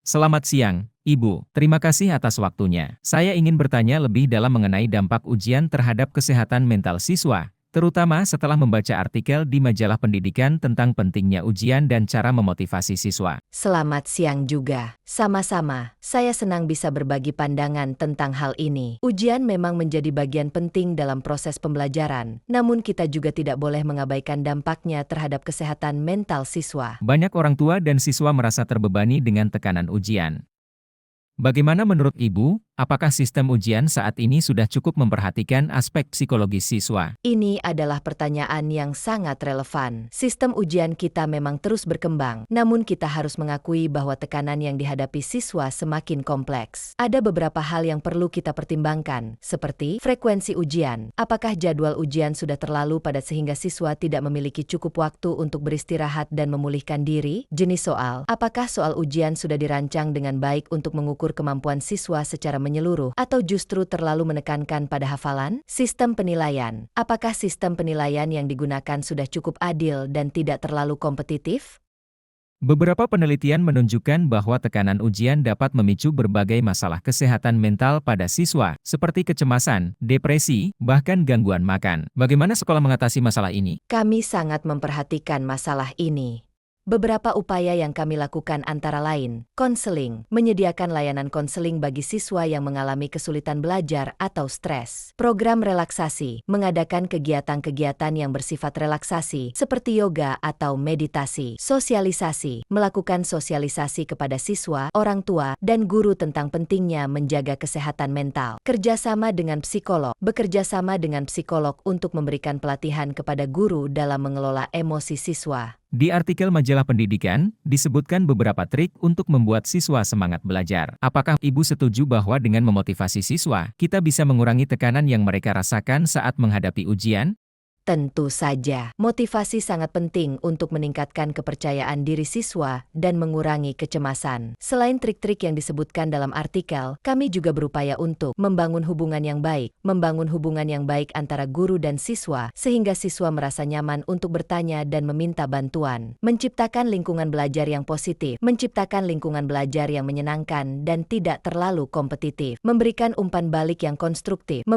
Selamat siang, Ibu. Terima kasih atas waktunya. Saya ingin bertanya lebih dalam mengenai dampak ujian terhadap kesehatan mental siswa, terutama setelah membaca artikel di majalah pendidikan tentang pentingnya ujian dan cara memotivasi siswa. Selamat siang juga. Sama-sama, saya senang bisa berbagi pandangan tentang hal ini. Ujian memang menjadi bagian penting dalam proses pembelajaran, namun kita juga tidak boleh mengabaikan dampaknya terhadap kesehatan mental siswa. Banyak orang tua dan siswa merasa terbebani dengan tekanan ujian. Bagaimana menurut Ibu, apakah sistem ujian saat ini sudah cukup memperhatikan aspek psikologis siswa? Ini adalah pertanyaan yang sangat relevan. Sistem ujian kita memang terus berkembang, namun kita harus mengakui bahwa tekanan yang dihadapi siswa semakin kompleks. Ada beberapa hal yang perlu kita pertimbangkan, seperti frekuensi ujian. Apakah jadwal ujian sudah terlalu padat sehingga siswa tidak memiliki cukup waktu untuk beristirahat dan memulihkan diri? Jenis soal. Apakah soal ujian sudah dirancang dengan baik untuk mengukur kemampuan siswa secara menyeluruh, atau justru terlalu menekankan pada hafalan? Sistem penilaian. Apakah sistem penilaian yang digunakan sudah cukup adil dan tidak terlalu kompetitif? Beberapa penelitian menunjukkan bahwa tekanan ujian dapat memicu berbagai masalah kesehatan mental pada siswa, seperti kecemasan, depresi, bahkan gangguan makan. Bagaimana sekolah mengatasi masalah ini? Kami sangat memperhatikan masalah ini. Beberapa upaya yang kami lakukan antara lain, konseling, menyediakan layanan konseling bagi siswa yang mengalami kesulitan belajar atau stres. Program relaksasi, mengadakan kegiatan-kegiatan yang bersifat relaksasi, seperti yoga atau meditasi. Sosialisasi, melakukan sosialisasi kepada siswa, orang tua, dan guru tentang pentingnya menjaga kesehatan mental. Kerjasama dengan psikolog, bekerja sama dengan psikolog untuk memberikan pelatihan kepada guru dalam mengelola emosi siswa. Di artikel majalah pendidikan, disebutkan beberapa trik untuk membuat siswa semangat belajar. Apakah Ibu setuju bahwa dengan memotivasi siswa, kita bisa mengurangi tekanan yang mereka rasakan saat menghadapi ujian? Tentu saja, motivasi sangat penting untuk meningkatkan kepercayaan diri siswa dan mengurangi kecemasan. Selain trik-trik yang disebutkan dalam artikel, kami juga berupaya untuk membangun hubungan yang baik antara guru dan siswa, sehingga siswa merasa nyaman untuk bertanya dan meminta bantuan. Menciptakan lingkungan belajar yang positif, menciptakan lingkungan belajar yang menyenangkan dan tidak terlalu kompetitif. Memberikan umpan balik yang konstruktif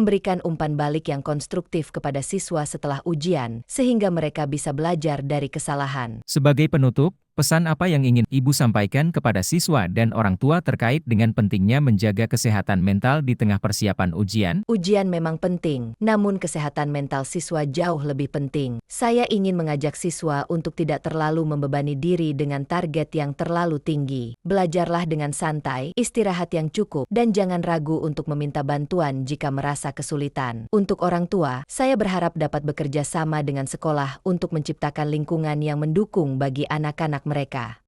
kepada siswa setelah ujian, sehingga mereka bisa belajar dari kesalahan. Sebagai penutup, pesan apa yang ingin Ibu sampaikan kepada siswa dan orang tua terkait dengan pentingnya menjaga kesehatan mental di tengah persiapan ujian? Ujian memang penting, namun kesehatan mental siswa jauh lebih penting. Saya ingin mengajak siswa untuk tidak terlalu membebani diri dengan target yang terlalu tinggi. Belajarlah dengan santai, istirahat yang cukup, dan jangan ragu untuk meminta bantuan jika merasa kesulitan. Untuk orang tua, saya berharap dapat bekerja sama dengan sekolah untuk menciptakan lingkungan yang mendukung bagi anak-anak mereka.